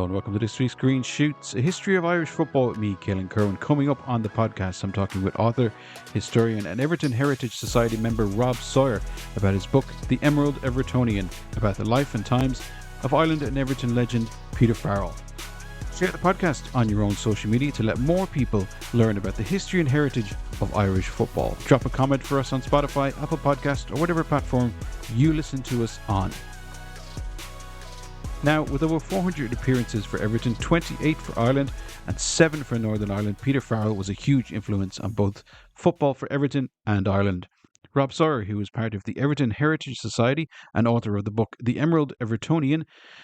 Hello and welcome to this week's Green Shoots, a history of Irish football with me, Kehlan. Coming up on the podcast, I'm talking with author, historian and Everton Heritage Society member Rob Sawyer about his book, The Emerald Evertonian, about the life and times of Ireland and Everton legend Peter Farrell. Share the podcast on your own social media to let more people learn about the history and heritage of Irish football. Drop a comment for us on Spotify, Apple Podcast or whatever platform you listen to us on. Now, with over 400 appearances for Everton, 28 for Ireland and 7 for Northern Ireland, Peter Farrell was a huge influence on both football for Everton and Ireland. Rob Sawyer, who is part of the Everton Heritage Society and author of the book The Emerald Evertonian,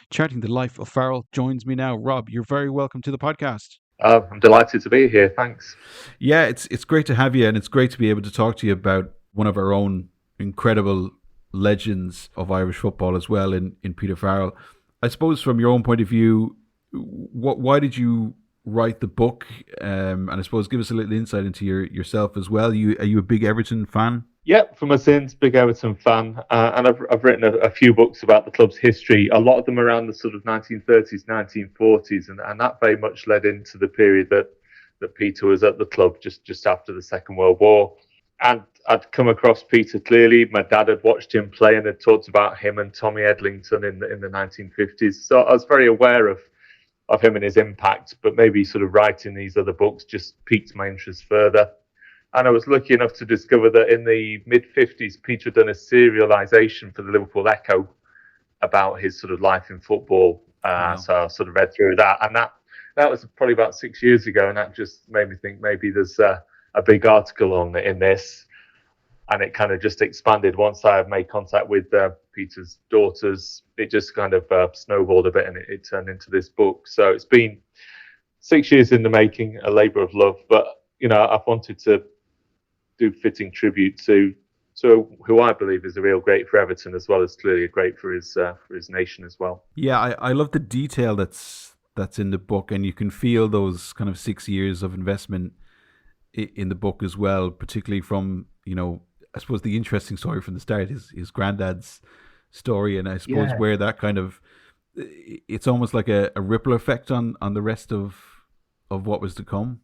charting the life of Farrell, joins me now. Rob, you're very welcome to the podcast. I'm delighted to be here. Thanks. Yeah, it's great to have you, and it's great to be able to talk to you about one of our own incredible legends of Irish football as well in Peter Farrell. I suppose from your own point of view, why did you write the book? And I suppose give us a little insight into yourself as well. Are you a big Everton fan? Yep, from my sins, big Everton fan. And I've written a few books about the club's history, a lot of them around the sort of 1930s, 1940s. And that very much led into the period that Peter was at the club just after the Second World War. And I'd come across Peter clearly. My dad had watched him play and had talked about him and Tommy Edlington in the 1950s. So I was very aware of him and his impact, but maybe sort of writing these other books just piqued my interest further. And I was lucky enough to discover that in the mid-50s, Peter had done a serialisation for the Liverpool Echo about his sort of life in football. Wow. So I sort of read through that. And that was probably about 6 years ago. And that just made me think maybe there's a big article on it in this, and it kind of just expanded once I made contact with Peter's daughters. It just kind of snowballed a bit, and it turned into this book. So it's been 6 years in the making, a labour of love. But I've wanted to do fitting tribute to who I believe is a real great for Everton, as well as clearly a great for his nation as well. Yeah, I love the detail that's in the book, and you can feel those kind of 6 years of investment in the book as well, particularly from, I suppose the interesting story from the start is his granddad's story, and I suppose where that kind of, it's almost like a ripple effect on the rest of what was to come.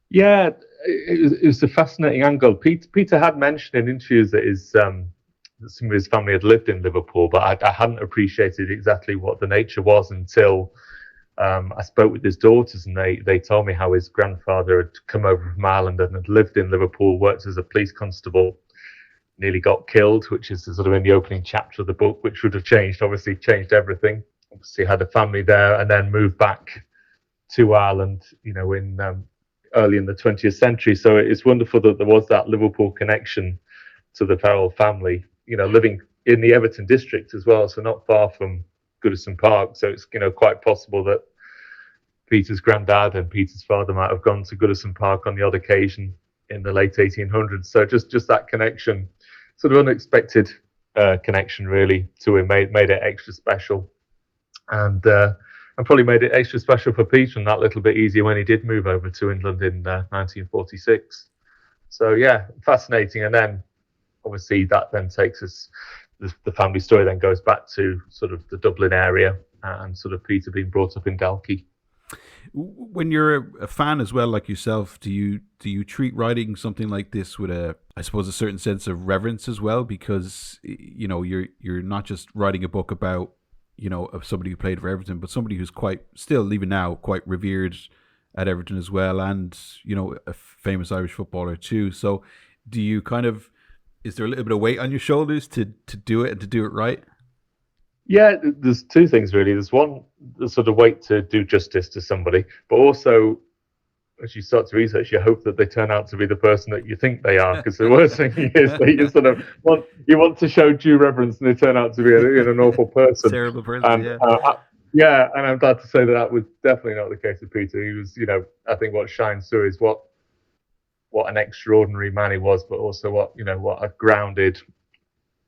Yeah, it was a fascinating angle. Peter had mentioned in interviews that some of his family had lived in Liverpool, but I hadn't appreciated exactly what the nature was until I spoke with his daughters, and they told me how his grandfather had come over from Ireland and had lived in Liverpool, worked as a police constable, nearly got killed, which is sort of in the opening chapter of the book, which would have changed everything. Obviously had a family there and then moved back to Ireland, in early in the 20th century. So it's wonderful that there was that Liverpool connection to the Farrell family, living in the Everton district as well, so not far from Goodison Park. So it's quite possible that Peter's granddad and Peter's father might have gone to Goodison Park on the odd occasion in the late 1800s. So just that connection, sort of unexpected connection really to him, made it extra special, and probably made it extra special for Peter, and that little bit easier when he did move over to England in 1946. So yeah, fascinating. And then obviously that then takes us, the family story then goes back to sort of the Dublin area and sort of Peter being brought up in Dalkey. When you're a fan as well, like yourself, do you treat writing something like this with a certain sense of reverence as well? Because you're not just writing a book about of somebody who played for Everton, but somebody who's quite revered at Everton as well, and a famous Irish footballer too. So do you is there a little bit of weight on your shoulders to do it and to do it right? Yeah, there's two things really. There's one, the sort of weight to do justice to somebody, but also as you start to research, you hope that they turn out to be the person that you think they are. Because the worst thing is that you sort of want to show due reverence, and they turn out to be an awful person, terrible person. And, and I'm glad to say that was definitely not the case with Peter. He was, I think what shines through is what an extraordinary man he was, but also what a grounded,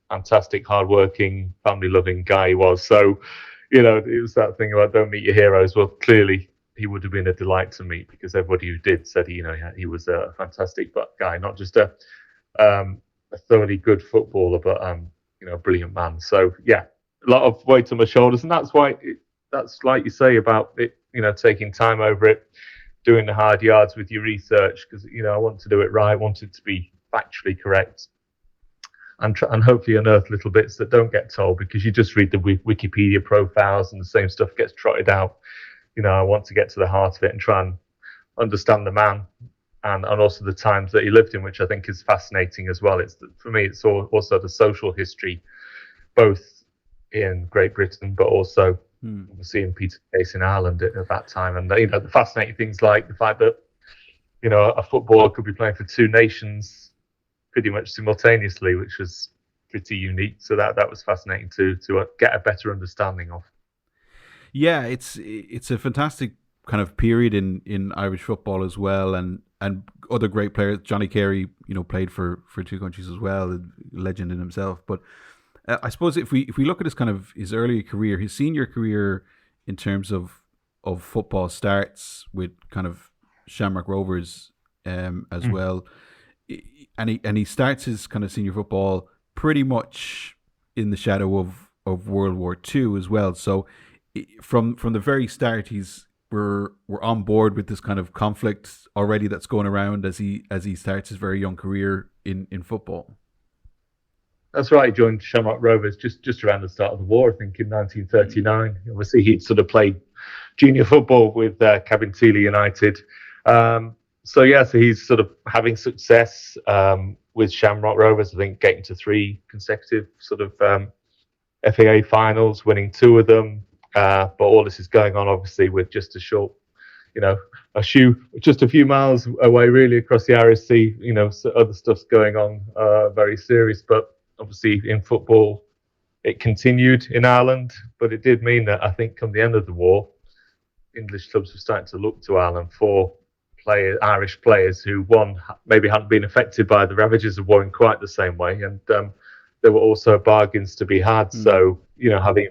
fantastic, hardworking, family-loving guy he was. So, it was that thing about don't meet your heroes. Well, clearly he would have been a delight to meet, because everybody who did said he was a fantastic guy, not just a thoroughly good footballer, but a brilliant man. So yeah, a lot of weight on my shoulders, and that's that's like you say about it, taking time over it, doing the hard yards with your research, because I want to do it right, I want it to be factually correct, and hopefully unearth little bits that don't get told, because you just read the Wikipedia profiles and the same stuff gets trotted out. I want to get to the heart of it and try and understand the man, and also the times that he lived in, which I think is fascinating as well. For me, it's also the social history, both in Great Britain, but also obviously in Peter's case in Ireland at that time. And the fascinating things like the fact that a footballer could be playing for two nations pretty much simultaneously, which was pretty unique. So that was fascinating to get a better understanding of. Yeah, it's a fantastic kind of period in Irish football as well, and other great players. Johnny Carey, played for two countries as well, a legend in himself. But I suppose if we look at his earlier career, his senior career in terms of football starts with kind of Shamrock Rovers as well, and he starts his kind of senior football pretty much in the shadow of World War II as well. So from the very start, we're on board with this kind of conflict already that's going around as he starts his very young career in football. That's right. He joined Shamrock Rovers just around the start of the war, I think, in 1939. Obviously, he'd sort of played junior football with Cabinteely United. So he's sort of having success with Shamrock Rovers. I think getting to 3 consecutive sort of FAA finals, winning 2 of them. But all this is going on, obviously, with just a short, just a few miles away, really, across the Irish Sea. So other stuff's going on, very serious. But obviously, in football, it continued in Ireland. But it did mean that I think, come the end of the war, English clubs were starting to look to Ireland for Irish players who, maybe hadn't been affected by the ravages of war in quite the same way, and there were also bargains to be had. So,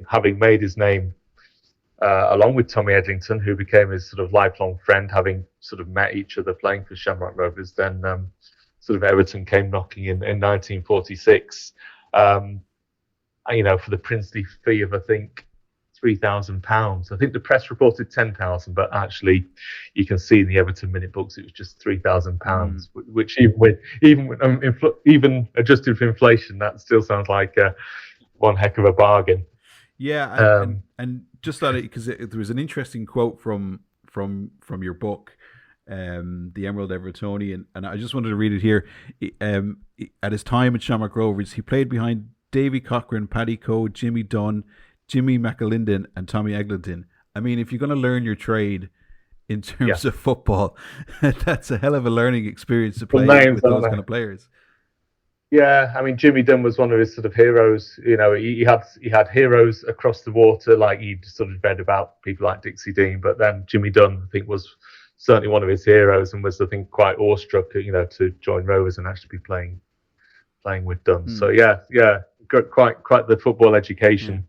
having made his name. Along with Tommy Edlington, who became his sort of lifelong friend, having sort of met each other playing for Shamrock Rovers, then sort of Everton came knocking in 1946, for the princely fee of, I think, £3,000. I think the press reported 10,000, but actually, you can see in the Everton minute books it was just £3,000, which even adjusted for inflation, that still sounds like one heck of a bargain. Yeah, and just that, because there was an interesting quote from your book, the Emerald Evertonian, and I just wanted to read it here. At his time at Shamrock Rovers, he played behind Davy Cochran, Paddy Coe, Jimmy Dunn, Jimmy McAlinden, and Tommy Eglinton. I mean, if you're going to learn your trade in terms of football, that's a hell of a learning experience to play with those kind of players. Yeah, I mean, Jimmy Dunn was one of his sort of heroes. He had heroes across the water, like he'd sort of read about people like Dixie Dean. But then Jimmy Dunn, I think, was certainly one of his heroes, and was, I think, quite awestruck, to join Rovers and actually be playing with Dunn. So quite the football education,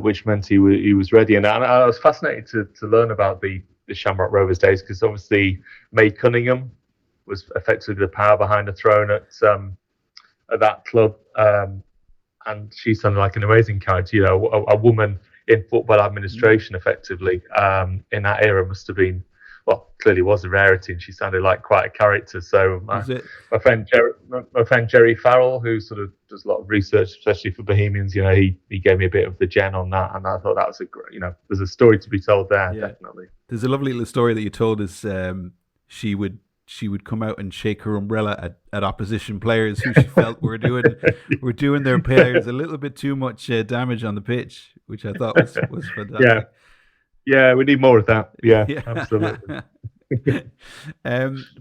which meant he was ready. And I was fascinated to learn about the Shamrock Rovers days, because obviously May Cunningham was effectively the power behind the throne at that club, and she sounded like an amazing character. A woman in football administration, effectively, in that era must have been, clearly was a rarity, and she sounded like quite a character. So my friend Jerry Farrell, who sort of does a lot of research, especially for Bohemians, he gave me a bit of the gen on that, and I thought that was a great, there's a story to be told there, definitely. There's a lovely little story that you told us. She would come out and shake her umbrella at opposition players who she felt were doing their players a little bit too much damage on the pitch, which I thought was fantastic. Yeah, we need more of that. Yeah. Absolutely.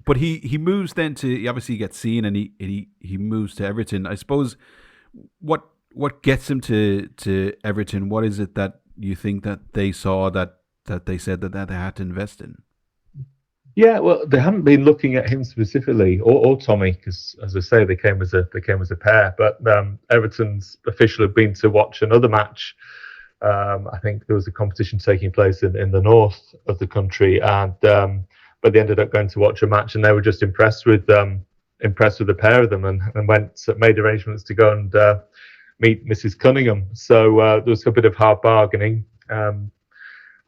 But he moves then to, obviously he gets seen, and he moves to Everton. I suppose what gets him to Everton? What is it that you think that they saw that they said that they had to invest in? Yeah, well, they hadn't been looking at him specifically, or Tommy, because, as I say, they came as a pair. But Everton's official had been to watch another match. I think there was a competition taking place in the north of the country, and but they ended up going to watch a match, and they were just impressed with the pair of them, and made arrangements to go and meet Mrs. Cunningham. So there was a bit of hard bargaining.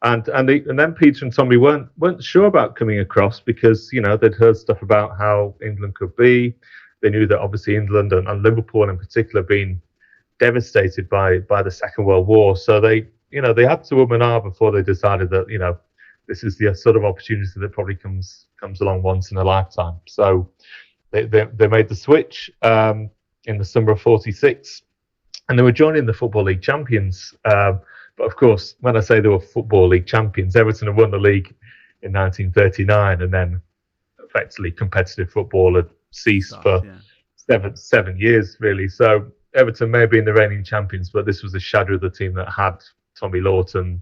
And then Peter and Tommy weren't sure about coming across because they'd heard stuff about how England could be. They knew that obviously England and Liverpool in particular been devastated by the Second World War. So they had to and ah before they decided that this is the sort of opportunity that probably comes along once in a lifetime. So they made the switch in the summer of '46, and they were joining the Football League champions. But of course, when I say they were Football League champions, Everton had won the league in 1939, and then effectively competitive football had ceased for 7 years, really. So Everton may have been the reigning champions, but this was a shadow of the team that had Tommy Lawton,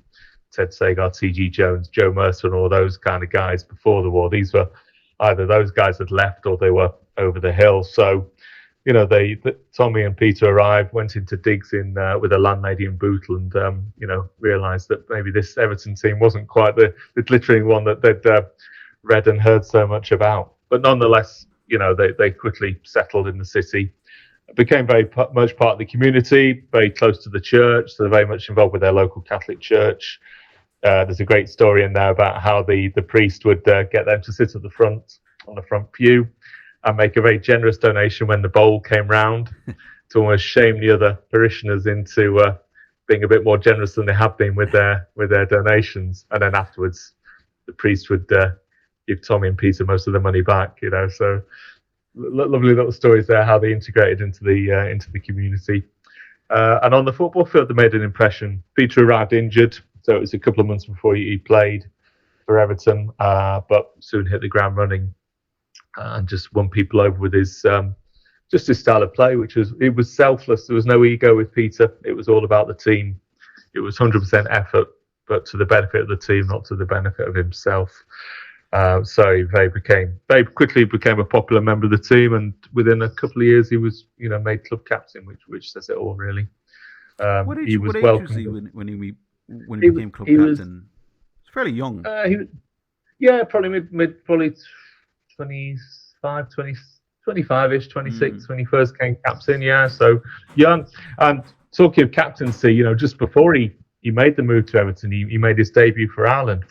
Ted Sagar, T.G. Jones, Joe Mercer, and all those kind of guys before the war. These were either those guys had left or they were over the hill. So, Tommy and Peter arrived, went into digs with a landlady in Bootle, and realised that maybe this Everton team wasn't quite the glittering one that they'd read and heard so much about. But nonetheless, they quickly settled in the city, became very much part of the community, very close to the church, so they're very much involved with their local Catholic church. There's a great story in there about how the priest would get them to sit at the front, on the front pew, and make a very generous donation when the bowl came round to almost shame the other parishioners into being a bit more generous than they have been with their donations. And then afterwards, the priest would give Tommy and Peter most of the money back. So lovely little stories there, how they integrated into the community. And on the football field, they made an impression. Peter arrived injured, so it was a couple of months before he played for Everton, but soon hit the ground running and just won people over with his just his style of play, which was selfless. There was no ego with Peter. It was all about the team. It was 100% effort, but to the benefit of the team, not to the benefit of himself. So he very quickly became a popular member of the team, and within a couple of years, he was made club captain, which says it all really. What age was he when he became club captain? He was fairly young. Probably probably 25-ish, 26 when he first came captain. Yeah, so young. And talking of captaincy, just before he made the move to Everton, he made his debut for Ireland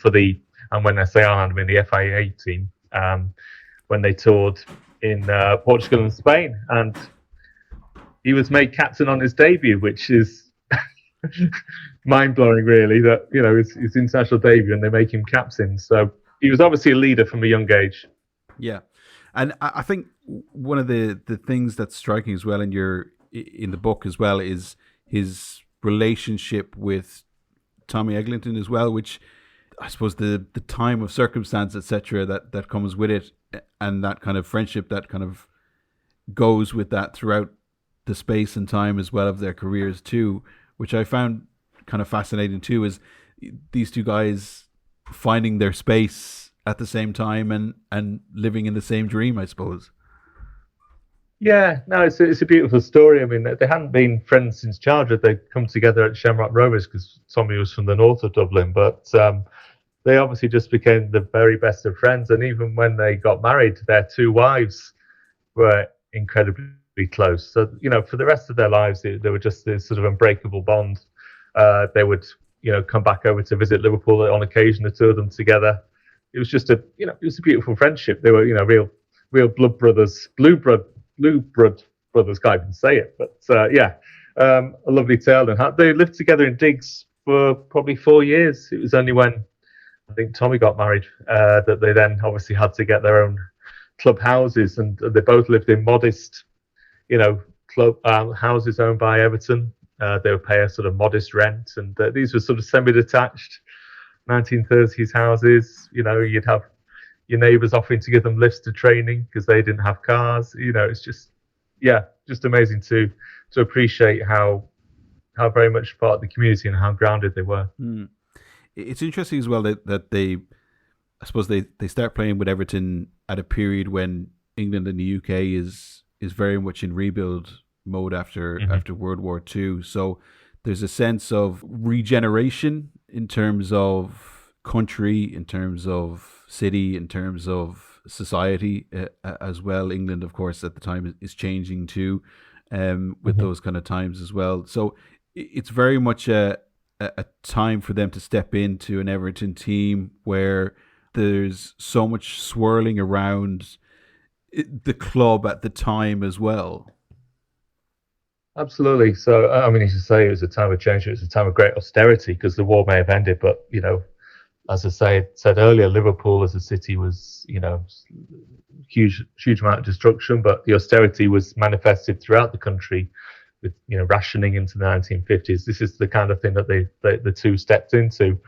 and when I say Ireland, I mean the FIA team, when they toured in Portugal and Spain, and he was made captain on his debut, which is mind-blowing, really, that his international debut and they make him captain. So he was obviously a leader from a young age. Yeah, and I think one of the things that's striking as well in the book as well is his relationship with Tommy Eglinton as well, which I suppose the time of circumstance, etc., that comes with it, and that kind of friendship that kind of goes with that throughout the space and time as well of their careers too, which I found kind of fascinating too, is these two guys finding their space at the same time and living in the same dream, I suppose. Yeah, no, it's a beautiful story. I mean, they hadn't been friends since childhood. They'd come together at Shamrock Rovers because Tommy was from the north of Dublin, but they obviously just became the very best of friends. And even when they got married, their two wives were incredibly close. So, for the rest of their lives, they were just this sort of unbreakable bond. They would, come back over to visit Liverpool on occasion, the two of them together. It was just it was a beautiful friendship. They were, real blood brothers, blue blood brothers. Can't even say it, but a lovely tale. And they lived together in digs for probably 4 years. It was only when I think Tommy got married that they then obviously had to get their own club houses, and they both lived in modest, club houses owned by Everton. They would pay a sort of modest rent, and these were sort of semi-detached 1930s houses. You'd have your neighbours offering to give them lifts to training because they didn't have cars. It's just amazing to appreciate how very much part of the community and how grounded they were. It's interesting as well that they, I suppose they start playing with Everton at a period when England and the UK is very much in rebuild mode after World War II. So there's a sense of regeneration in terms of country, in terms of city, in terms of society as well. England, of course, at the time is changing too, with those kind of times as well. So it's very much a a time for them to step into an Everton team where there's so much swirling around the club at the time as well. Absolutely. So, I mean, as you say, it was a time of change. It was a time of great austerity because the war may have ended, but as I said earlier, Liverpool as a city was, huge amount of destruction, but the austerity was manifested throughout the country with, rationing into the 1950s. This is the kind of thing that the two stepped into.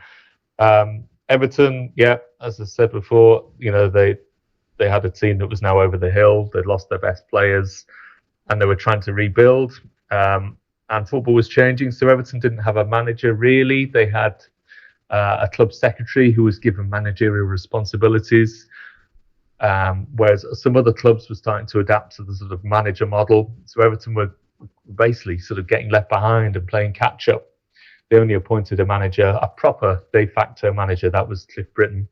Everton, yeah, as I said before, they had a team that was now over the hill. They'd lost their best players, and they were trying to rebuild. And football was changing, so Everton didn't have a manager really. They had a club secretary who was given managerial responsibilities, whereas some other clubs were starting to adapt to the sort of manager model. So Everton were basically sort of getting left behind and playing catch up. They only appointed a manager, a proper de facto manager. That was Cliff Britton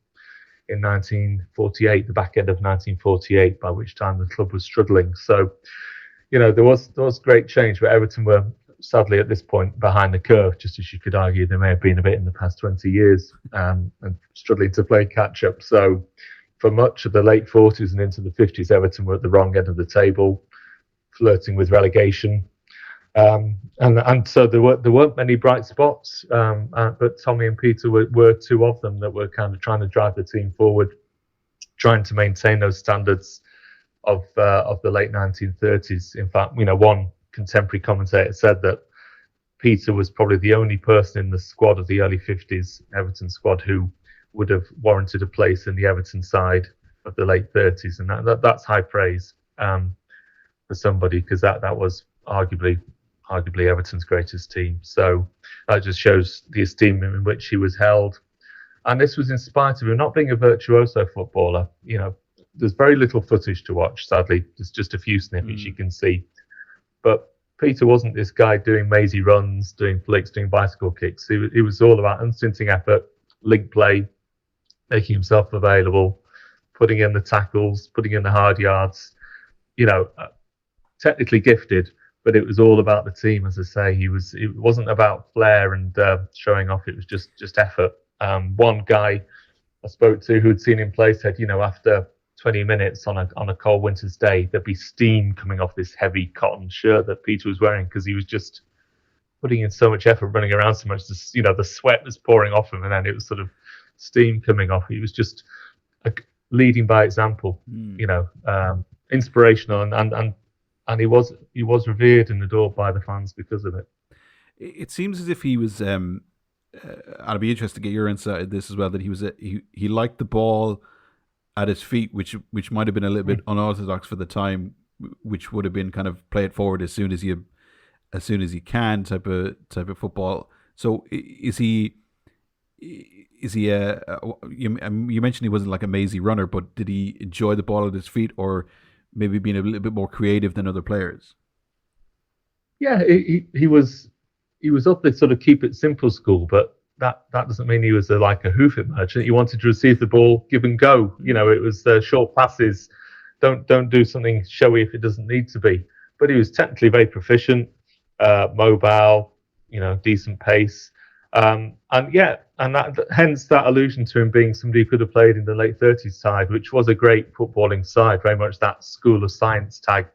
in 1948, the back end of 1948, by which time the club was struggling. So, there was great change, but Everton were sadly at this point behind the curve, just as you could argue they may have been a bit in the past 20 years, and struggling to play catch up. So for much of the late 40s and into the 50s, Everton were at the wrong end of the table, flirting with relegation. And so there weren't many bright spots, but Tommy and Peter were two of them that were kind of trying to drive the team forward, trying to maintain those standards of the late 1930s. In fact, one contemporary commentator said that Peter was probably the only person in the squad of the early 50s, Everton squad, who would have warranted a place in the Everton side of the late 30s, and that's high praise for somebody, because that was arguably Everton's greatest team. So that just shows the esteem in which he was held. And this was in spite of him not being a virtuoso footballer. There's very little footage to watch, sadly. There's just a few snippets you can see. But Peter wasn't this guy doing mazy runs, doing flicks, doing bicycle kicks. He was all about unstinting effort, link play, making himself available, putting in the tackles, putting in the hard yards. Technically gifted, but it was all about the team. As I say, it wasn't about flair and showing off. It was just effort. One guy I spoke to who'd seen him play said, after 20 minutes on a cold winter's day, there'd be steam coming off this heavy cotton shirt that Peter was wearing, because he was just putting in so much effort, running around so much. The sweat was pouring off him, and then it was sort of steam coming off. He was just leading by example, inspirational, and he was revered and adored by the fans because of it. It seems as if he was. I'd be interested to get your insight at this as well. That he was he liked the ball at his feet, which might have been a little bit unorthodox for the time, which would have been kind of play it forward as soon as you can type of football. So is he you mentioned he wasn't like a mazy runner, but did he enjoy the ball at his feet, or maybe being a little bit more creative than other players? Yeah, he was up the sort of keep it simple school, but that doesn't mean he was a hoof it merchant. He wanted to receive the ball, give and go. It was short passes. Don't do something showy if it doesn't need to be. But he was technically very proficient, mobile, decent pace, and hence that allusion to him being somebody who could have played in the late 30s side, which was a great footballing side, very much that school of science tag.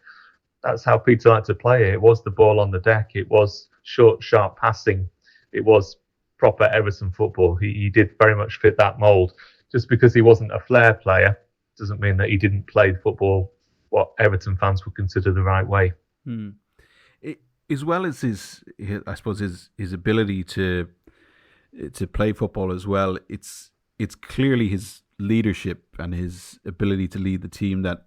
That's how Peter liked to play it. It was the ball on the deck. It was short, sharp passing. It was proper Everton football. He did very much fit that mould. Just because he wasn't a flair player doesn't mean that he didn't play football what Everton fans would consider the right way. As well as his ability to play football as well, it's clearly his leadership and his ability to lead the team that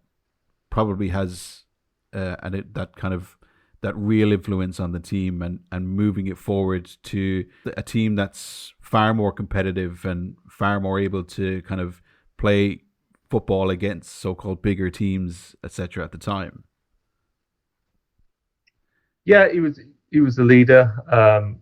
probably has that real influence on the team and moving it forward to a team that's far more competitive and far more able to kind of play football against so-called bigger teams, etc. at the time. Yeah, he was the leader,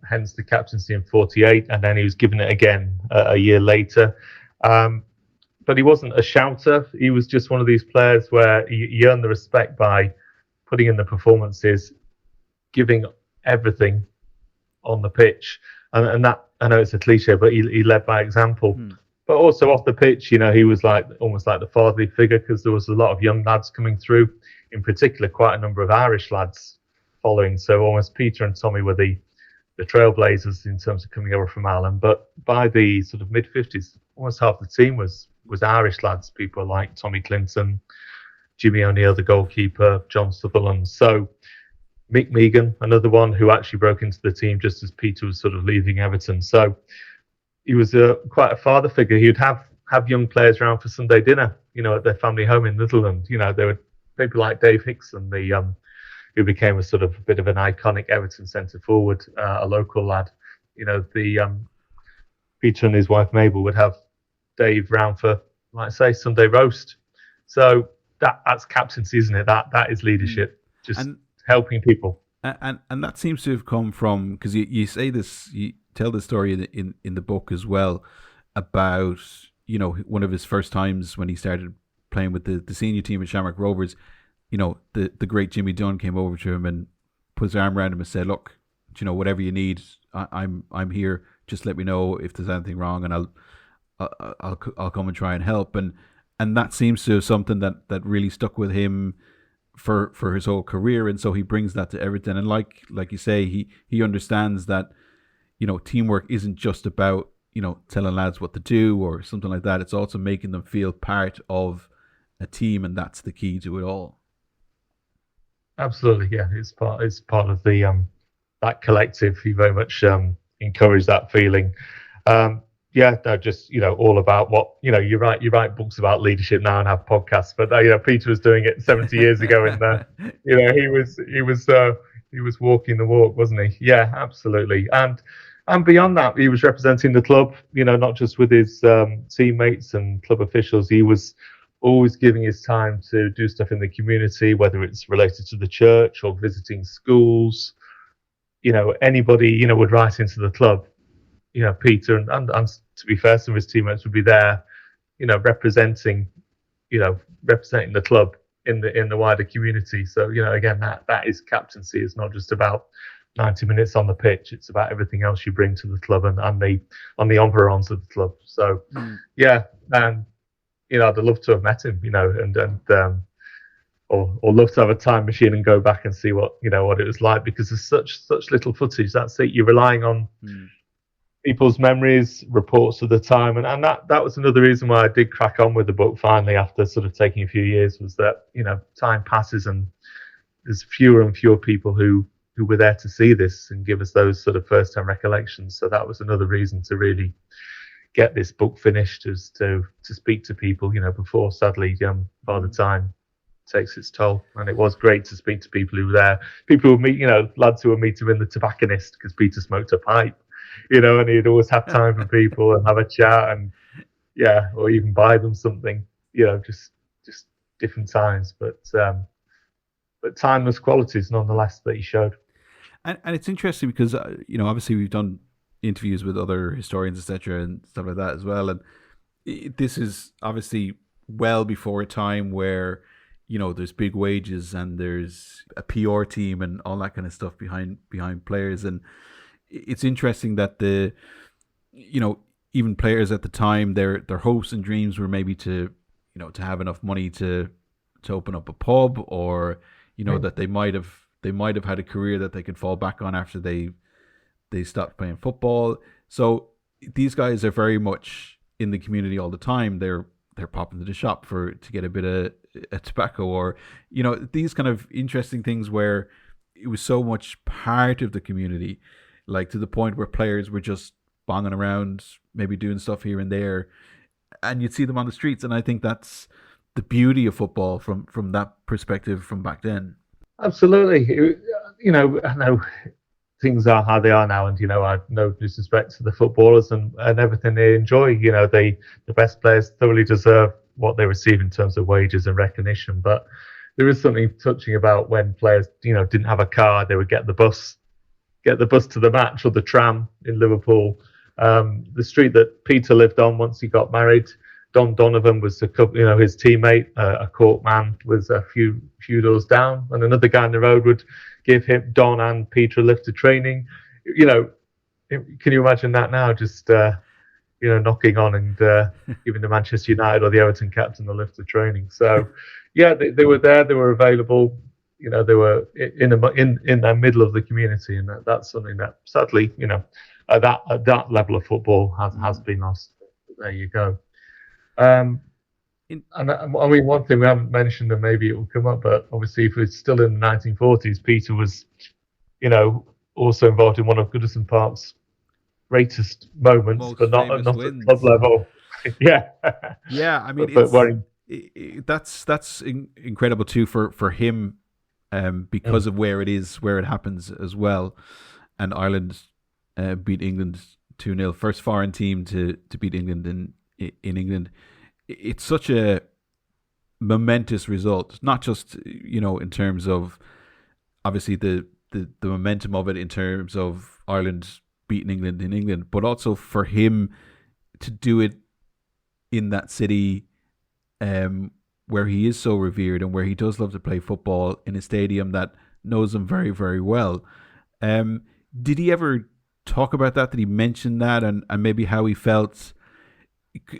hence the captaincy in 48, and then he was given it again a year later. But he wasn't a shouter. He was just one of these players where he earned the respect by putting in the performances, giving everything, on the pitch, and that, I know it's a cliche, but he led by example. But also off the pitch, he was like almost like the fatherly figure, because there was a lot of young lads coming through, in particular quite a number of Irish lads following. So almost Peter and Tommy were the trailblazers in terms of coming over from Ireland. But by the sort of mid-50s, almost half the team was Irish lads, people like Tommy Clinton, Jimmy O'Neill, the goalkeeper, John Sutherland. So Mick Megan, another one who actually broke into the team just as Peter was sort of leaving Everton. So he was quite a father figure. He would have young players around for Sunday dinner, at their family home in Litherland. There were people like Dave Hickson, who became a sort of a bit of an iconic Everton centre forward, a local lad. Peter and his wife Mabel would have Dave round for, like I say, Sunday roast. So that's captaincy, isn't it? That is leadership, just helping people. And that seems to have come from, because you say this, you tell the story in the book as well about one of his first times when he started playing with the senior team at Shamrock Rovers. The great Jimmy Dunn came over to him and put his arm around him and said, "Look, whatever you need, I'm here. Just let me know if there's anything wrong, and I'll come and try and help." And that seems to be something that really stuck with him for his whole career. And so he brings that to Everton. And like you say, he understands that teamwork isn't just about telling lads what to do or something like that. It's also making them feel part of a team, and that's the key to it all. Absolutely, yeah. It's part of the that collective. He very much encouraged that feeling. Just all about what you write books about leadership now and have podcasts, but Peter was doing it 70 years ago, and he was walking the walk, wasn't he? Yeah, absolutely. And beyond that, he was representing the club. Not just with his teammates and club officials. He was always giving his time to do stuff in the community, whether it's related to the church or visiting schools. Anybody, would write into the club. Peter and to be fair, some of his teammates would be there, representing the club in the wider community. So, again, that is captaincy. It's not just about 90 minutes on the pitch. It's about everything else you bring to the club and the environs of the club. So, I'd love to have met him, or love to have a time machine and go back and see what it was like, because there's such little footage. That's it. You're relying on people's memories, reports of the time, and that was another reason why I did crack on with the book finally after sort of taking a few years, was that time passes and there's fewer and fewer people who were there to see this and give us those sort of first-hand recollections. So that was another reason to really get this book finished, is to speak to people, before sadly by the time takes its toll. And it was great to speak to people who were there, people who would meet, lads who would meet him in the tobacconist because Peter smoked a pipe, and he'd always have time for people and have a chat and or even buy them something, just different times, but timeless qualities nonetheless that he showed. And it's interesting because obviously we've done interviews with other historians, etc., and stuff like that as well, and this is obviously well before a time where there's big wages and there's a PR team and all that kind of stuff behind players. And it's interesting that even players at the time, their hopes and dreams were maybe to have enough money to open up a pub, or that they might have had a career that they could fall back on after they stopped playing football. So these guys are very much in the community all the time. They're popping to the shop to get a bit of tobacco, or these kind of interesting things where it was so much part of the community, like to the point where players were just bonging around, maybe doing stuff here and there, and you'd see them on the streets. And I think that's the beauty of football from that perspective from back then. Absolutely. I know things are how they are now, and I have no disrespect to the footballers and everything they enjoy. The best players thoroughly deserve what they receive in terms of wages and recognition. But there is something touching about when players, didn't have a car, they would get the bus to the match, or the tram in Liverpool. The street that Peter lived on once he got married, Don Donovan was his teammate. A court man was a few doors down, and another guy on the road would give him, Don and Peter, a lift to training. you know, can you imagine that now? Just knocking on and giving the Manchester United or the Everton captain the lift of training. So, yeah, they were there, they were available. They were in the middle of the community, and that's something that sadly, at that level of football has been lost. But there you go. And I mean, one thing we haven't mentioned, and maybe it will come up, but obviously, if it's still in the 1940s, Peter was, also involved in one of Goodison Park's greatest moments, Most but not famous at wins. club level. Yeah, yeah. I mean, that's incredible too for him, because of where it happens as well, and Ireland beat England 2-0, first foreign team to beat England in England. It's such a momentous result, not just in terms of obviously the momentum of it in terms of Ireland beating England in England, but also for him to do it in that city where he is so revered and where he does love to play football, in a stadium that knows him very, very well. Did he ever talk about that? Did he mention that, and maybe how he felt?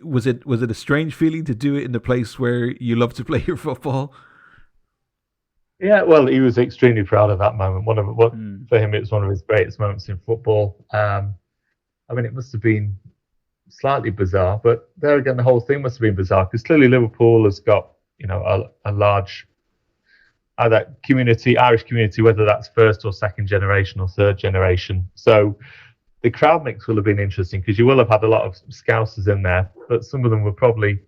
Was it a strange feeling to do it in the place where you love to play your football? Yeah, well, he was extremely proud of that moment. For him, it was one of his greatest moments in football. I mean, it must have been slightly bizarre, but there again, the whole thing must have been bizarre because clearly Liverpool has got a large that community, Irish community, whether that's first or second generation or third generation. So the crowd mix will have been interesting because you will have had a lot of Scousers in there, but some of them were probably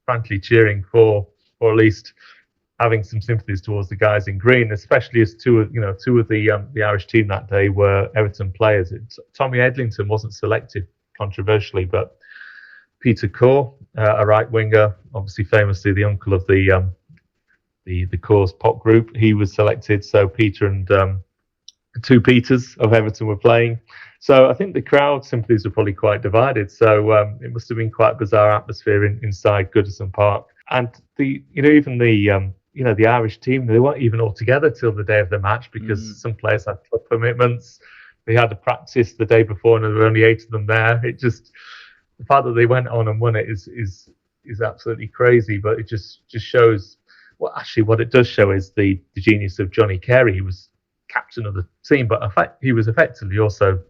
frankly cheering for, or at least having some sympathies towards the guys in green, especially as two of the Irish team that day were Everton players. Tommy Edlington wasn't selected, controversially, but Peter Corr, a right winger, obviously famously the uncle of the Corrs pop group, he was selected. So Peter and two Peters of Everton were playing. So I think the crowd sympathies were probably quite divided. So it must have been quite a bizarre atmosphere inside Goodison Park. And even the Irish team, they weren't even all together till the day of the match because some players had club commitments. They had a practice the day before, and there were only 8 of them there. It just, the fact that they went on and won it is absolutely crazy. But it just shows. Well, actually, what it does show is the genius of Johnny Carey. He was captain of the team, but he was effectively also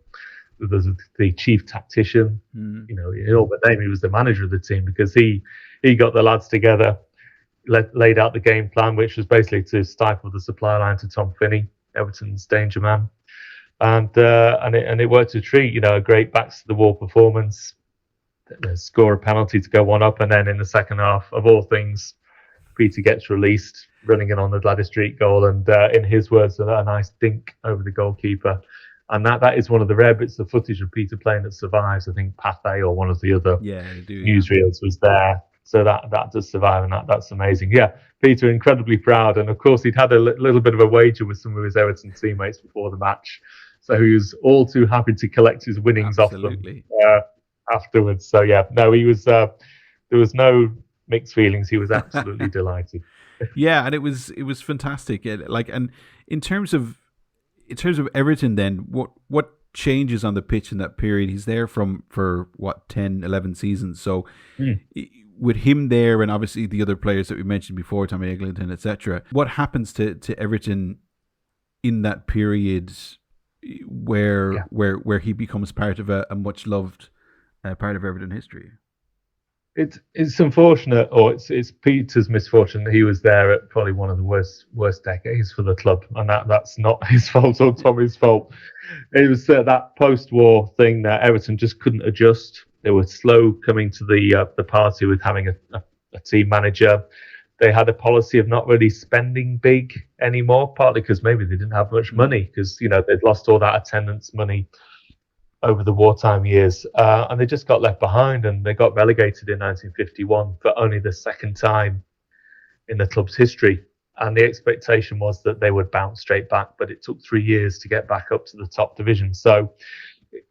the chief tactician. In all but name, he was the manager of the team because he got the lads together, laid out the game plan, which was basically to stifle the supply line to Tom Finney, Everton's danger man, and it worked a treat. A great backs to the wall performance, score a penalty to go 1-up, and then in the second half, of all things, Peter gets released, running in on the Gladys Street goal, and in his words, a nice dink over the goalkeeper. And that is one of the rare bits of footage of Peter playing that survives. I think Pathé or one of the other newsreels was there. So that does survive, and that's amazing. Yeah, Peter incredibly proud. And of course, he'd had a little bit of a wager with some of his Everton teammates before the match. So he was all too happy to collect his winnings off them afterwards. So yeah, no, he was, there was no mixed feelings. He was absolutely delighted. Yeah, and it was fantastic. And in terms of Everton, then what changes on the pitch in that period? He's there for 10, 11 seasons. So with him there, and obviously the other players that we mentioned before, Tommy Eglinton, etc. What happens to Everton in that period where he becomes part of a much loved part of Everton history? It's unfortunate, or it's Peter's misfortune that he was there at probably one of the worst decades for the club, and that's not his fault or Tommy's fault. It was that post-war thing that Everton just couldn't adjust. They were slow coming to the party with having a team manager. They had a policy of not really spending big anymore, partly because maybe they didn't have much money because they'd lost all that attendance money over the wartime years, and they just got left behind, and they got relegated in 1951 for only the second time in the club's history. And the expectation was that they would bounce straight back, but it took 3 years to get back up to the top division. So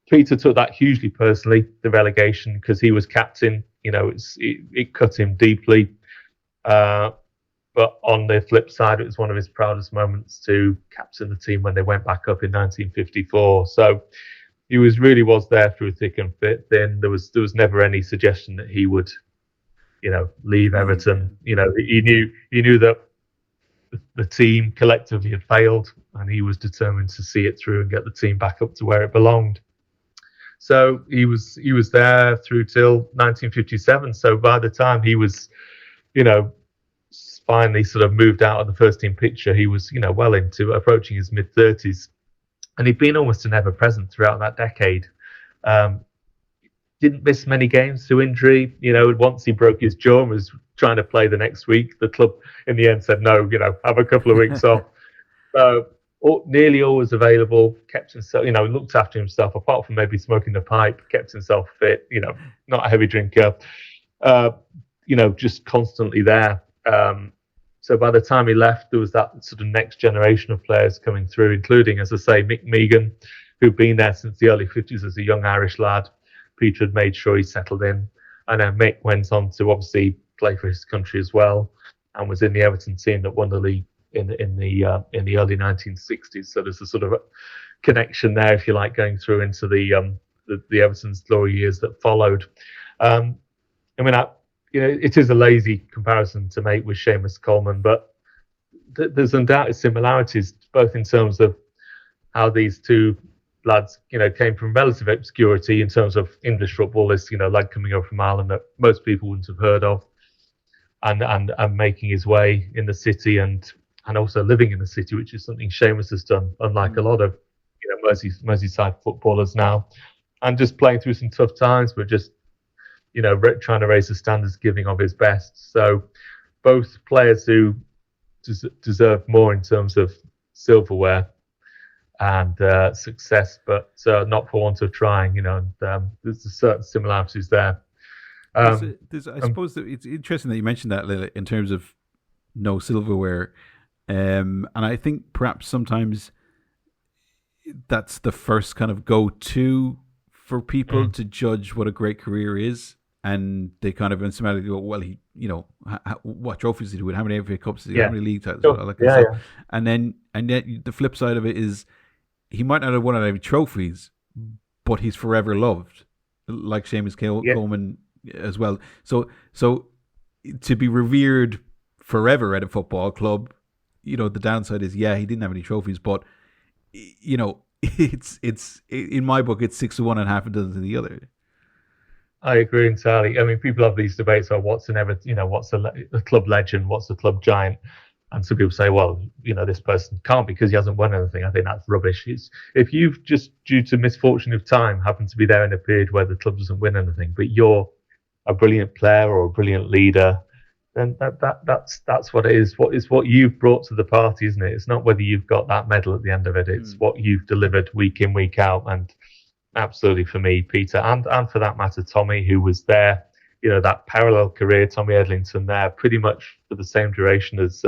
Peter took that hugely personally, the relegation, because he was captain. It cut him deeply. But on the flip side, it was one of his proudest moments to captain the team when they went back up in 1954. So he was there through thick and thin. There was never any suggestion that he would, leave Everton. He knew that the team collectively had failed, and he was determined to see it through and get the team back up to where it belonged. So he was there through till 1957. So by the time he was, finally sort of moved out of the first team picture, he was, well into approaching his mid-30s, and he'd been almost an ever-present throughout that decade. Didn't miss many games through injury. Once he broke his jaw and was trying to play the next week, the club in the end said no. Have a couple of weeks off. So nearly always available. Kept himself, looked after himself. Apart from maybe smoking the pipe, kept himself fit. Not a heavy drinker. Just constantly there. So by the time he left, there was that sort of next generation of players coming through, including, as I say, Mick Megan, who'd been there since the early 50s as a young Irish lad. Peter had made sure he settled in, and then Mick went on to obviously play for his country as well, and was in the Everton team that won the league in the early 1960s. So there's a sort of a connection there, if you like, going through into the Everton's glory years that followed. It is a lazy comparison to make with Seamus Coleman, but there's undoubted similarities, both in terms of how these two lads, came from relative obscurity in terms of English football. This, lad coming over from Ireland that most people wouldn't have heard of, and making his way in the city and also living in the city, which is something Seamus has done, unlike a lot of Merseyside footballers now, and just playing through some tough times, but just trying to raise the standards, giving of his best. So both players who deserve more in terms of silverware and success, but not for want of trying. There's certain similarities there. I suppose that it's interesting that you mentioned that, Lila, in terms of no silverware, and I think perhaps sometimes that's the first kind of go-to for people to judge what a great career is, and they kind of automatically go, well, he, what trophies did he win? How many FA Cups did he? How many league titles? All that kind of stuff. And then the flip side of it is, he might not have won any trophies, but he's forever loved, like Seamus Coleman as well. So to be revered forever at a football club, the downside is, he didn't have any trophies, but it's in my book, it's 6 to 1 and half a dozen to the other. I agree entirely. I mean, people have these debates on what's what's a club legend, what's a club giant. And some people say, well, this person can't because he hasn't won anything. I think that's rubbish. If you've just, due to misfortune of time, happened to be there in a period where the club doesn't win anything, but you're a brilliant player or a brilliant leader, then that's what it is. What you've brought to the party, isn't it? It's not whether you've got that medal at the end of it. It's what you've delivered week in, week out. And absolutely, for me, Peter, and for that matter, Tommy, who was there, that parallel career, Tommy Edlington there, pretty much for the same duration as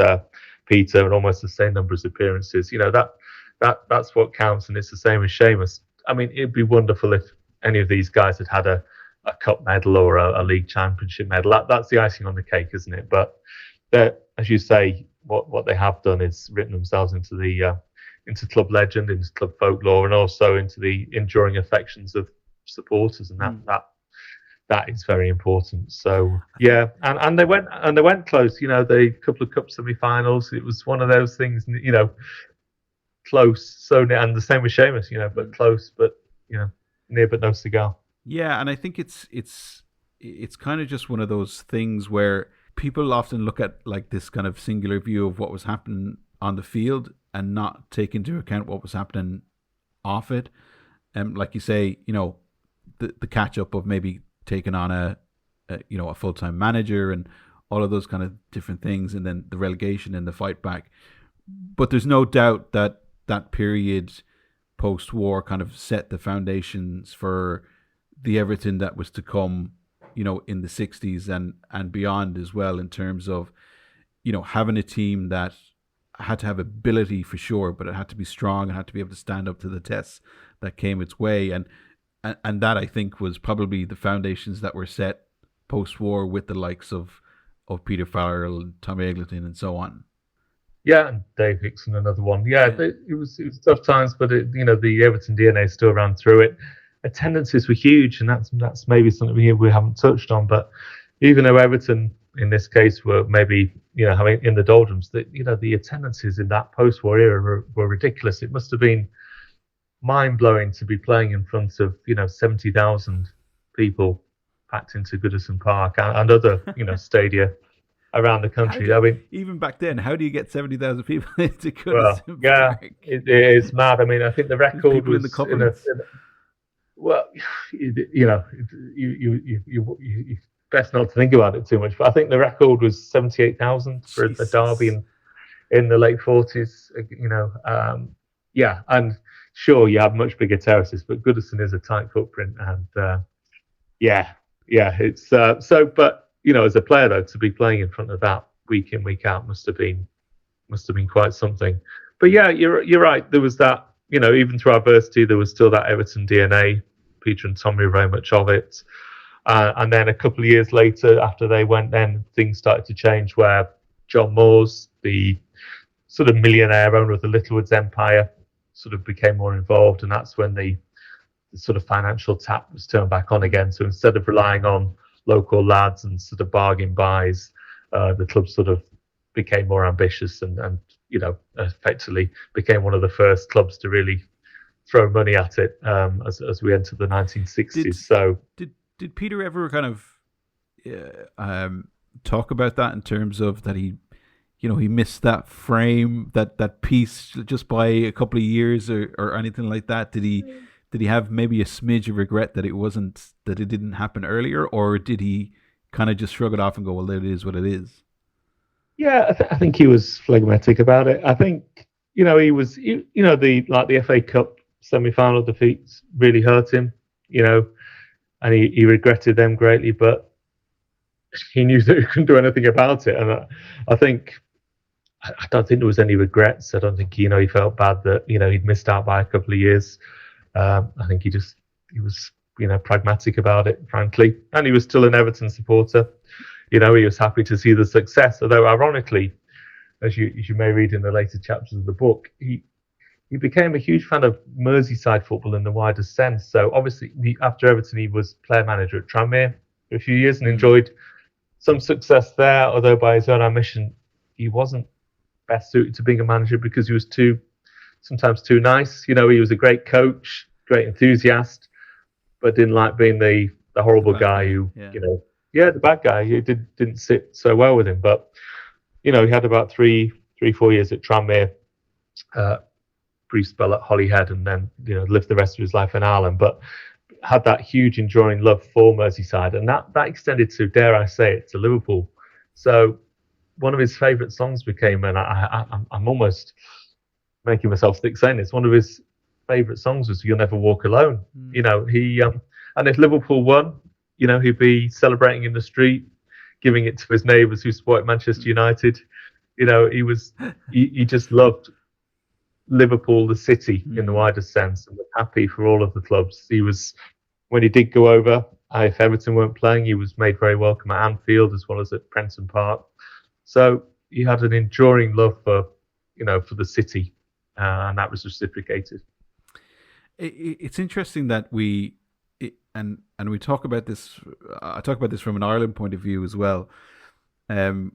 Peter, and almost the same number of appearances. That's what counts, and it's the same as Seamus. I mean, it'd be wonderful if any of these guys had a cup medal or a league championship medal. That's the icing on the cake, isn't it? But as you say, what they have done is written themselves into club legend, into club folklore, and also into the enduring affections of supporters, and that is very important. So and they went close. The couple of cup semi-finals. It was one of those things. Close. So, and the same with Seamus. But close, but near but no cigar. Yeah, and I think it's kind of just one of those things where people often look at like this kind of singular view of what was happening on the field and not take into account what was happening off it. Like you say, the catch up of maybe taking on a full-time manager and all of those kind of different things, and then the relegation and the fight back. But there's no doubt that period post-war kind of set the foundations for the Everton that was to come, in the 60s and beyond as well, in terms of, having a team that had to have ability for sure, but it had to be strong and had to be able to stand up to the tests that came its way. And that, I think, was probably the foundations that were set post-war with the likes of of Peter Farrell and Tommy Eggleton and so on. Yeah, and Dave Hickson, another one. Yeah, Yeah. it was tough times, but the Everton DNA still ran through it. Attendances were huge, and that's maybe something we haven't touched on. But even though Everton in this case were maybe having in the doldrums, that the attendances in that post-war era were ridiculous. It must have been mind blowing to be playing in front of 70,000 people packed into Goodison Park and other stadia around the country. I mean, even back then, how do you get 70,000 people into well, Goodison yeah, Park? it is mad. I mean, I think the There's record people in the was cupboards. well, you best not to think about it too much. But I think the record was 78,000 for a derby Jesus. in the late 40s. Yeah, and sure, you have much bigger terraces, but Goodison is a tight footprint, and yeah, it's so. But as a player though, to be playing in front of that week in week out must have been quite something. But yeah, you're right. There was that. Even through adversity, there was still that Everton DNA. Peter and Tommy were very much of it. And then a couple of years later, after they went, then things started to change. Where John Moores, the sort of millionaire owner of the Littlewoods Empire, sort of became more involved, and that's when the sort of financial tap was turned back on again. So instead of relying on local lads and sort of bargain buys, the club sort of became more ambitious and effectively became one of the first clubs to really throw money at it as we enter the 1960s. Did Peter ever kind of talk about that in terms of that he missed that frame, that piece just by a couple of years or anything like that? Did he have maybe a smidge of regret that it didn't happen earlier, or did he kind of just shrug it off and go, well, it is what it is? Yeah, I think he was phlegmatic about it. I think he was the FA Cup semi-final defeats really hurt him, and he regretted them greatly, but he knew that he couldn't do anything about it. And I don't think there was any regrets. I don't think he felt bad that he'd missed out by a couple of years. I think he was pragmatic about it, frankly, and he was still an Everton supporter. He was happy to see the success. Although, ironically, as you may read in the later chapters of the book, he became a huge fan of Merseyside football in the wider sense. So obviously, after Everton, he was player manager at Tranmere for a few years and enjoyed some success there. Although by his own admission, he wasn't best suited to being a manager because he was sometimes too nice. He was a great coach, great enthusiast, but didn't like being the horrible guy who, the bad guy. He didn't sit so well with him. But he had about 4 years at Tranmere, brief spell at Holyhead, and then lived the rest of his life in Ireland. But had that huge enduring love for Merseyside, and that extended to, dare I say it, to Liverpool. So one of his favourite songs became, and I'm almost making myself sick saying this, one of his favourite songs was "You'll Never Walk Alone." He and if Liverpool won, he'd be celebrating in the street, giving it to his neighbours who support Manchester United. He just loved Liverpool, the city, in the wider sense, and was happy for all of the clubs. He was, when he did go over, if Everton weren't playing, he was made very welcome at Anfield as well as at Prenton Park. So he had an enduring love for the city, and that was reciprocated. It's interesting that we talk about this. I talk about this from an Ireland point of view as well, and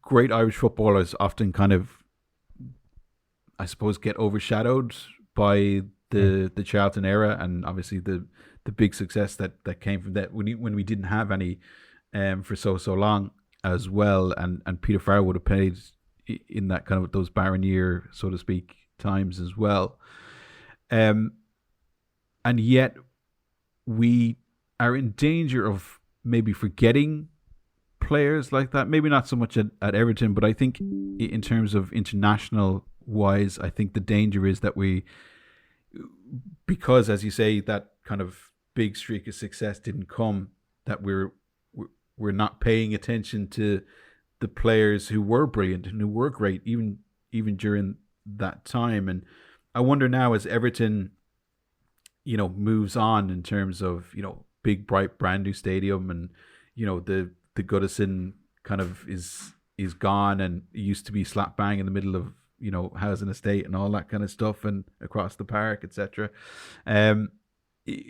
great Irish footballers often kind of, I suppose, get overshadowed by the Charlton era, and obviously the big success that came from that when we didn't have any for so long as well, and Peter Farrell would have played in that kind of those barren year, so to speak, times as well. And yet we are in danger of maybe forgetting players like that. Maybe not so much at Everton, but I think in terms of international wise, I think the danger is that because, as you say, that kind of big streak of success didn't come, that we're not paying attention to the players who were brilliant and who were great even during that time. And I wonder now, as Everton moves on in terms of big bright brand new stadium and the the Goodison kind of is gone, and it used to be slap bang in the middle of housing estate and all that kind of stuff, and across the park, etc. Um,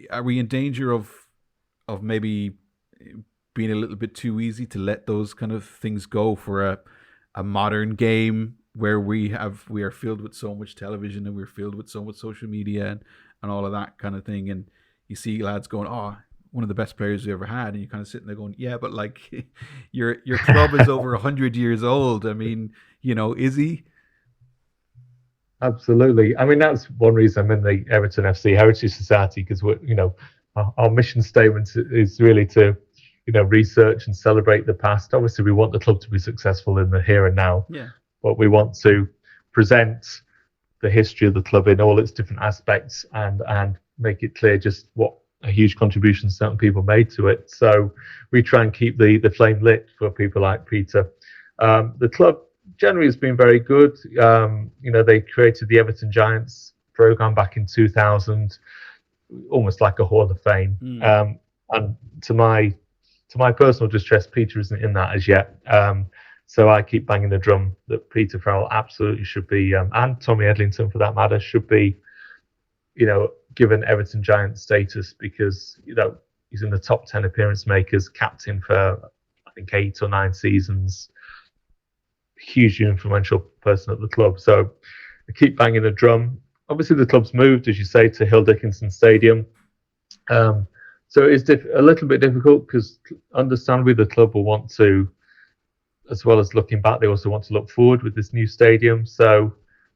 are we in danger of maybe being a little bit too easy to let those kind of things go for a modern game where we are filled with so much television and we're filled with so much social media and all of that kind of thing, and you see lads going, oh, one of the best players we ever had, and you're kind of sitting there going, yeah, but like your club is over 100 years old. I mean, is he? Absolutely. I mean, that's one reason I'm in the Everton FC Heritage Society, because our mission statement is really to, research and celebrate the past. Obviously, we want the club to be successful in the here and now, Yeah. but we want to present the history of the club in all its different aspects and make it clear just what a huge contribution certain people made to it. So we try and keep the flame lit for people like Peter. The club generally has been very good. They created the Everton Giants program back in 2000, almost like a Hall of Fame. And to my personal distress, Peter isn't in that as yet. So I keep banging the drum that Peter Farrell absolutely should be, and Tommy Edlington for that matter, should be, given Everton Giant status, because he's in the top 10 appearance makers, captain for I think 8 or 9 seasons. Hugely influential person at the club. So I keep banging the drum. Obviously, the club's moved, as you say, to Hill Dickinson Stadium. So it's a little bit difficult because, understandably, the club will want to, as well as looking back, they also want to look forward with this new stadium. So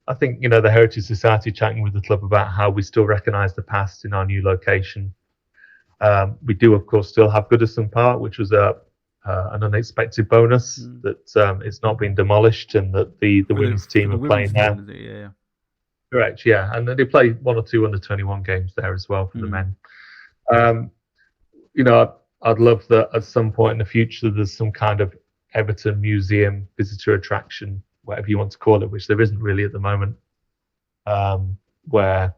I think, the Heritage Society chatting with the club about how we still recognise the past in our new location. We do, of course, still have Goodison Park, which was an unexpected bonus that it's not been demolished and that the women's team are playing there. Yeah. Correct, yeah. And they play 1 or 2 under-21 games there as well for the men. I'd love that at some point in the future there's some kind of Everton museum, visitor attraction, whatever you want to call it, which there isn't really at the moment, where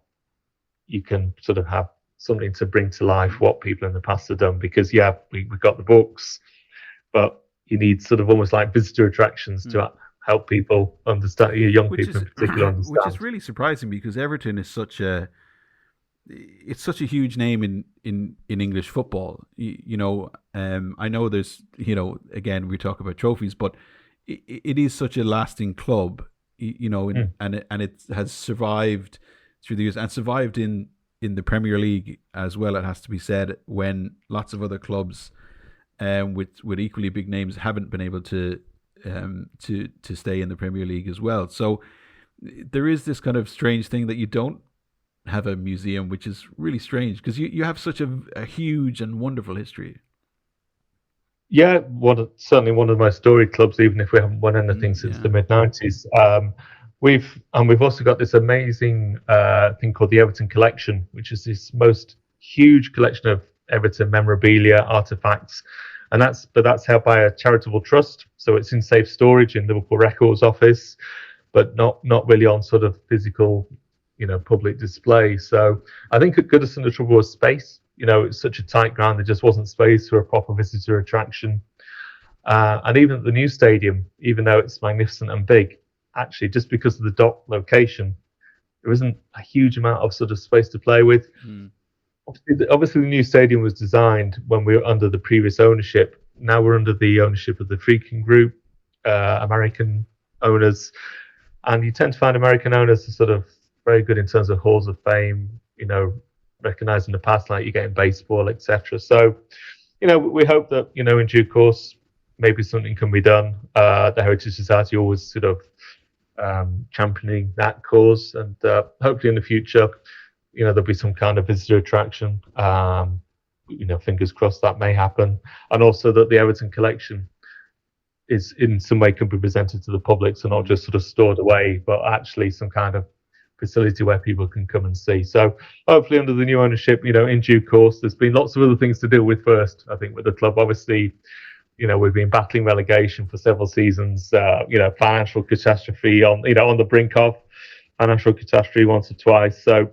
you can sort of have something to bring to life what people in the past have done. Because, we've got the books, but you need sort of almost like visitor attractions to help people understand, young people in particular understand. Which is really surprising, because Everton is such a huge name in English football. I know there's, again, we talk about trophies, but it is such a lasting club, and it has survived through the years, and survived in the Premier League as well, it has to be said, when lots of other clubs with equally big names haven't been able to stay in the Premier League as well. So there is this kind of strange thing that you don't have a museum, which is really strange, because you have such a huge and wonderful history. Yeah, certainly one of the most storied clubs, even if we haven't won anything since the mid-90s. We've also got this amazing thing called the Everton Collection, which is this most huge collection of Everton memorabilia, artifacts, and that's held by a charitable trust. So it's in safe storage in Liverpool Records office, but not really on sort of physical, public display. So I think at Goodison the trouble was space. It's such a tight ground, there just wasn't space for a proper visitor attraction. And even at the new stadium, even though it's magnificent and big, actually, just because of the dock location, there isn't a huge amount of sort of space to play with. Obviously, the new stadium was designed when we were under the previous ownership. Now we're under the ownership of the Friedkin Group, American owners. And you tend to find American owners are sort of very good in terms of halls of fame, recognizing the past, like you get in baseball, etc. So, we hope that, in due course, maybe something can be done. The Heritage Society always sort of championing that cause, and hopefully in the future, there'll be some kind of visitor attraction. Fingers crossed that may happen, and also that the Everton collection is in some way can be presented to the public, so not just sort of stored away, but actually some kind of facility where people can come and see. So hopefully under the new ownership, in due course. There's been lots of other things to deal with first, I think, with the club. Obviously, we've been battling relegation for several seasons, financial catastrophe on the brink of financial catastrophe once or twice. So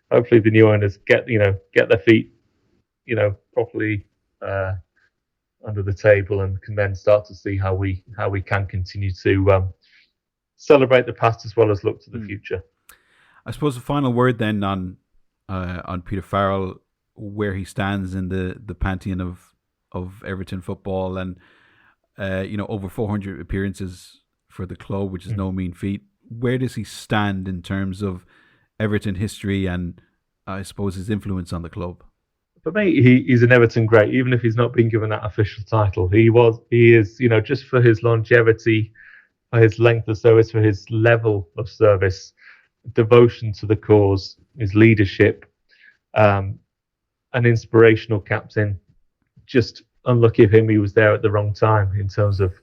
hopefully the new owners get their feet, properly under the table, and can then start to see how we can continue to celebrate the past as well as look to the future. I suppose the final word then on Peter Farrell, where he stands in the pantheon of Everton football, and over 400 appearances for the club, which is no mean feat. Where does he stand in terms of Everton history and I suppose his influence on the club? For me, he's an Everton great, even if he's not been given that official title. He is, just for his longevity, for his length of service, for his level of service, devotion to the cause, his leadership, an inspirational captain. Just unlucky of him, he was there at the wrong time in terms of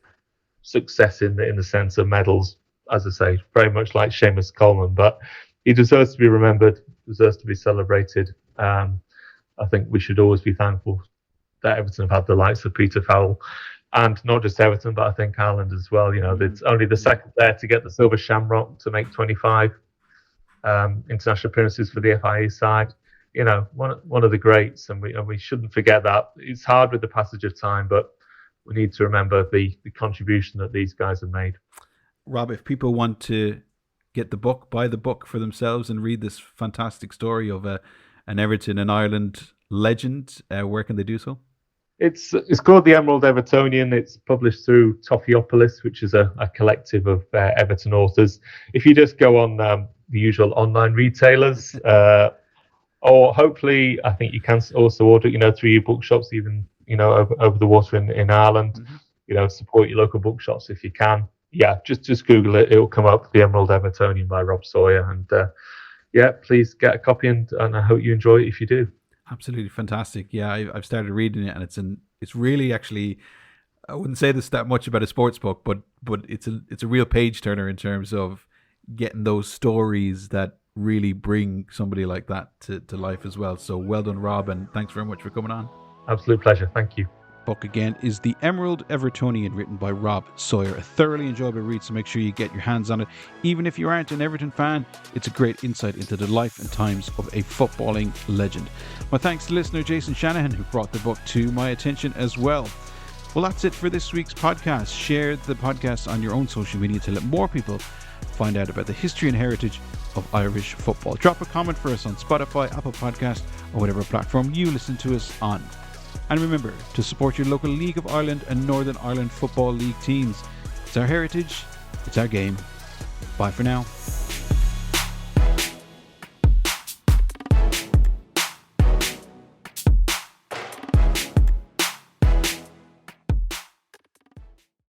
success in the sense of medals. As I say, very much like Seamus Coleman, but he deserves to be remembered, deserves to be celebrated. I think we should always be thankful that Everton have had the likes of Peter Farrell, and not just Everton, but I think Ireland as well. It's only the second there to get the Silver Shamrock, to make 25 international appearances for the FIA side. One of the greats, and we shouldn't forget that. It's hard with the passage of time, but we need to remember the contribution that these guys have made. Rob, if people want to get the book, buy the book for themselves and read this fantastic story of an Everton and Ireland legend, where can they do so? It's called the Emerald Evertonian. It's published through Toffeopolis, which is a collective of Everton authors. If you just go on the usual online retailers, or hopefully, I think you can also order it, through your bookshops, even over the water in Ireland. Support your local bookshops if you can. Yeah, just Google it. It'll come up, The Emerald Evertonian by Rob Sawyer. And please get a copy, and I hope you enjoy it if you do. Absolutely fantastic. Yeah, I've started reading it, and it's really, actually, I wouldn't say this that much about a sports book, but it's a real page turner in terms of getting those stories that really bring somebody like that to life as well. So well done, Rob, and thanks very much for coming on. Absolute pleasure. Thank you. Book again is The Emerald Evertonian, written by Rob Sawyer. A thoroughly enjoyable read, so make sure you get your hands on it. Even if you aren't an Everton fan, it's a great insight into the life and times of a footballing legend. My thanks to listener Jason Shanahan, who brought the book to my attention as well. Well, that's it for this week's podcast. Share the podcast on your own social media to let more people find out about the history and heritage of Irish football. Drop a comment for us on Spotify, Apple Podcast, or whatever platform you listen to us on. And remember to support your local League of Ireland and Northern Ireland Football League teams. It's our heritage, it's our game. Bye for now.